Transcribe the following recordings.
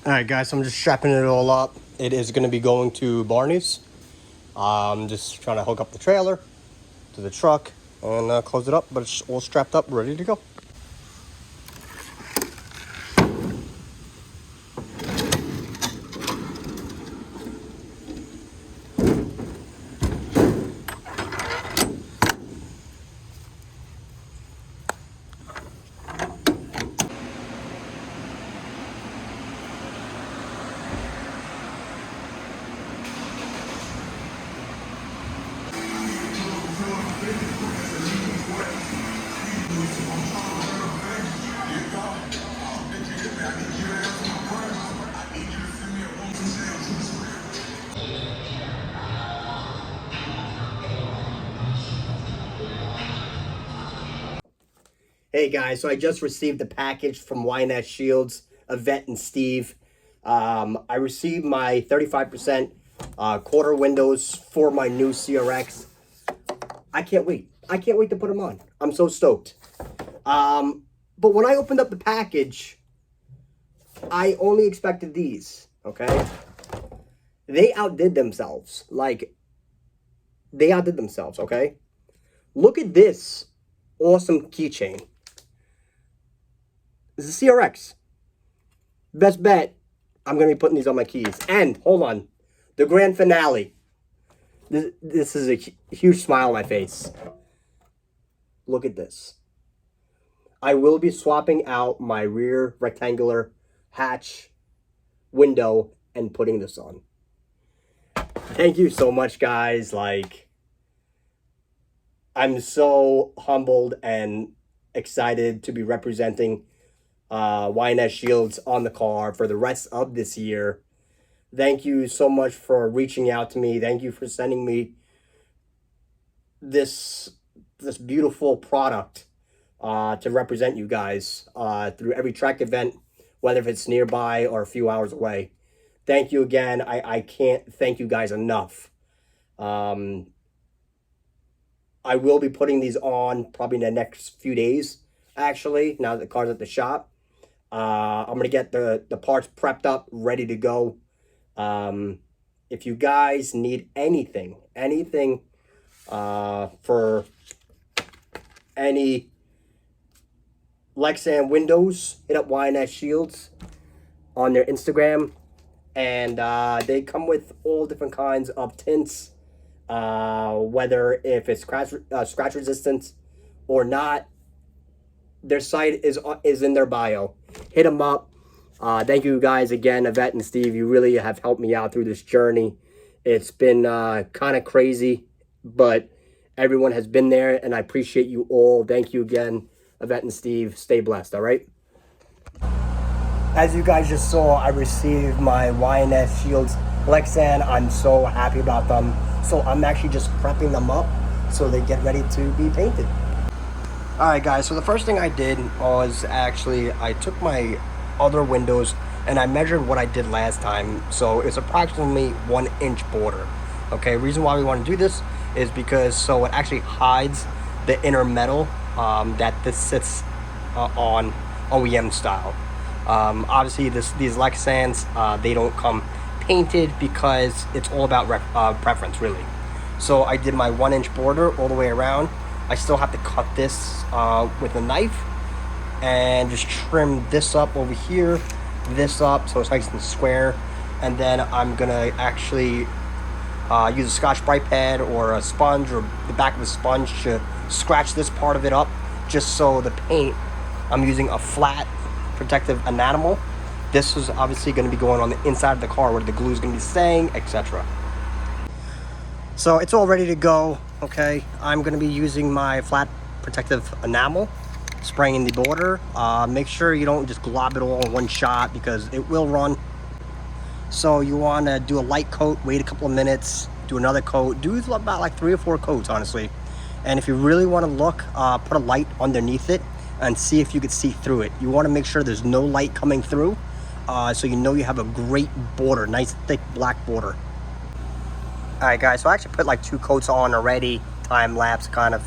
Alright guys, so I'm just strapping it all up. It is going to be going to Barney's. I'm just trying to hook up the trailer to the truck and close it up, but it's all strapped up, ready to go. Hey guys, so I just received the package from Y&S Shields, Yvette and Steve. I received my 35% quarter windows for my new CRX. I can't wait. I can't wait to put them on. I'm so stoked. But when I opened up the package, I only expected these, okay? They outdid themselves. Like, they outdid themselves, okay? Look at this awesome keychain. This is CRX. Best bet, I'm going to be putting these on my keys. And, hold on, the grand finale. This is a huge smile on my face. Look at this. I will be swapping out my rear rectangular hatch window and putting this on. Thank you so much, guys. Like, I'm so humbled and excited to be representing Y&S Shields on the car for the rest of this year. Thank you so much for reaching out to me. Thank you for sending me this beautiful product to represent you guys through every track event, whether if it's nearby or a few hours away. Thank you again. I can't thank you guys enough. I will be putting these on probably in the next few days, actually, now that the car's at the shop. I'm going to get the parts prepped up, ready to go. If you guys need anything for any Lexan windows, hit up Y&S Shields on their Instagram. And they come with all different kinds of tints, whether if it's scratch resistant or not. Their site is in their bio. Hit them up. Thank you guys again, Yvette and Steve. You really have helped me out through this journey. It's been kind of crazy, but everyone has been there, and I appreciate you all. Thank you again, Yvette and Steve. Stay blessed, all right? As you guys just saw, I received my Y&S Shields Lexan. I'm so happy about them. So I'm actually just prepping them up so they get ready to be painted. Alright guys, so the first thing I did was actually I took my other windows and I measured what I did last time. So it's approximately 1 inch border. Okay, reason why we want to do this is because so it actually hides the inner metal that this sits on OEM style. Obviously these Lexans, they don't come painted because it's all about preference, really. So I did my 1 inch border all the way around. I still have to cut this with a knife and just trim this up over here, this up so it's nice and square. And then I'm gonna actually use a Scotch-Brite pad or a sponge or the back of a sponge to scratch this part of it up, just so the paint, I'm using a flat protective enamel. This is obviously going to be going on the inside of the car where the glue is going to be staying, etc. So it's all ready to go. Okay, I'm going to be using my flat protective enamel, spraying in the border. Make sure you don't just glob it all in one shot because it will run. So you want to do a light coat, wait a couple of minutes, do another coat, do about like 3 or 4 coats, honestly. And if you really want to look, put a light underneath it and see if you could see through it. You want to make sure there's no light coming through, so you know you have a great border, nice thick black border. Alright guys, so I actually put like 2 coats on already, time lapse kind of.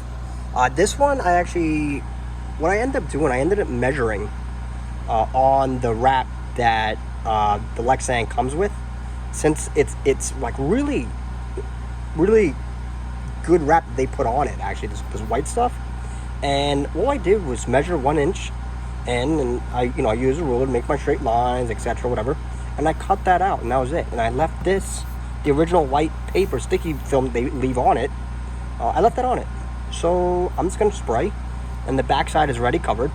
This one what I ended up doing, I ended up measuring on the wrap that the Lexan comes with, since it's like really good wrap they put on it, actually, this white stuff. And all I did was measure 1 inch, and I use a ruler to make my straight lines, etc., whatever, and I cut that out, and that was it. And I left the original white paper sticky film they leave on it, I left that on it. So I'm just gonna spray, and the backside is already covered.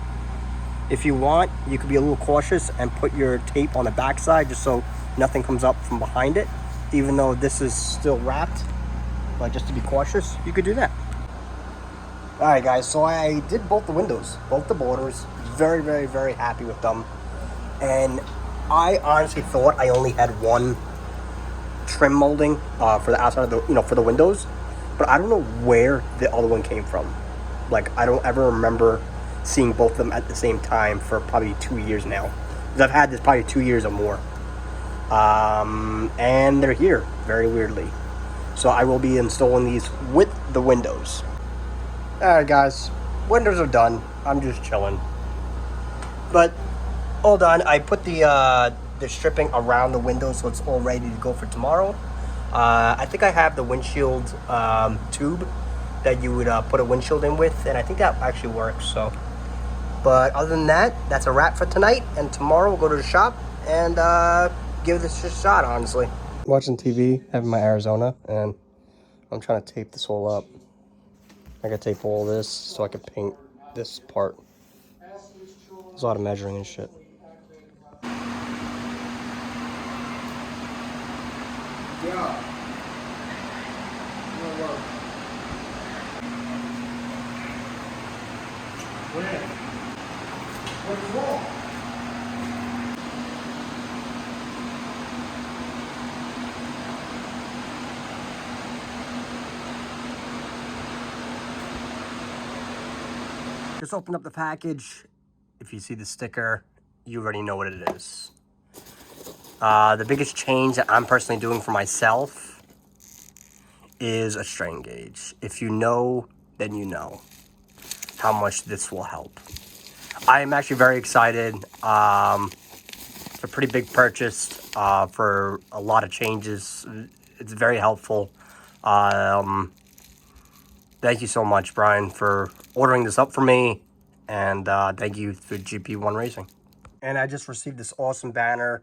If you want, you could be a little cautious and put your tape on the backside just so nothing comes up from behind it, even though this is still wrapped. But just to be cautious, you could do that. All right, guys, so I did both the windows, both the borders. Very, very, very happy with them. And I honestly thought I only had one trim molding for the outside of the, for the windows, but I don't know where the other one came from. Like, I don't ever remember seeing both of them at the same time for probably 2 years now. Because I've had this probably 2 years or more. And they're here, very weirdly. So I will be installing these with the windows. Alright, guys, windows are done. I'm just chilling. But all done. I put the stripping around the windows so it's all ready to go for tomorrow. I think I have the windshield tube that you would put a windshield in with, and I think that actually works. So, but other than that, that's a wrap for tonight. And tomorrow we'll go to the shop and give this a shot. Honestly, watching TV, having my Arizona, and I'm trying to tape this whole up. I gotta tape all this so I can paint this part. There's a lot of measuring and shit. Yeah. What's wrong? Just open up the package. If you see the sticker, you already know what it is. The biggest change that I'm personally doing for myself is a strain gauge. If you know, then you know how much this will help. I am actually very excited. It's a pretty big purchase for a lot of changes. It's very helpful. Thank you so much, Brian, for ordering this up for me. And thank you for GP1 Racing. And I just received this awesome banner,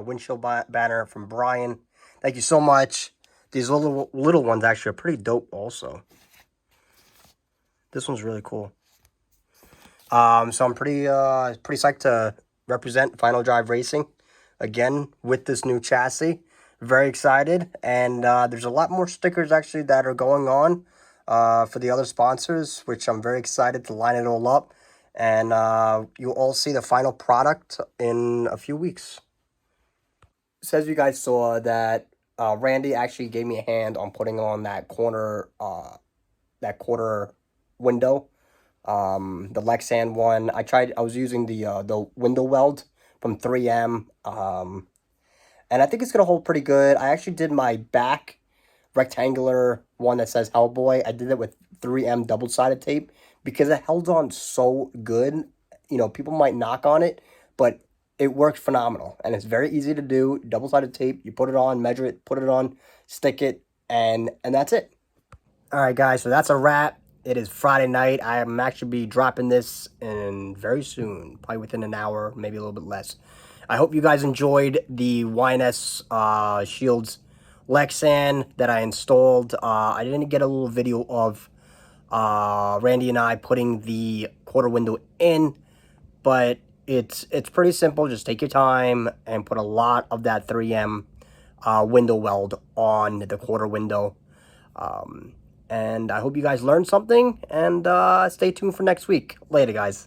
windshield banner from Brian. Thank you so much. These little ones actually are pretty dope also. This one's really cool. So I'm pretty psyched to represent Final Drive Racing again with this new chassis. Very excited. And there's a lot more stickers actually that are going on for the other sponsors, which I'm very excited to line it all up. And you'll all see the final product in a few weeks. So as you guys saw, that Randy actually gave me a hand on putting on that corner window, the Lexan one. I was using the window weld from 3M, and I think it's gonna hold pretty good. I actually did my back rectangular one that says Hellboy. I did it with 3M double-sided tape because it held on so good. People might knock on it, but it works phenomenal, and it's very easy to do. Double-sided tape, you put it on, measure it, put it on, stick it, and that's it. All right, guys, so that's a wrap. It is Friday night. I am actually be dropping this in very soon, probably within an hour, maybe a little bit less. I hope you guys enjoyed the Y&S Shields Lexan that I installed. I didn't get a little video of Randy and I putting the quarter window in, but it's pretty simple. Just take your time and put a lot of that 3M window weld on the quarter window. And I hope you guys learned something, and stay tuned for next week. Later, guys.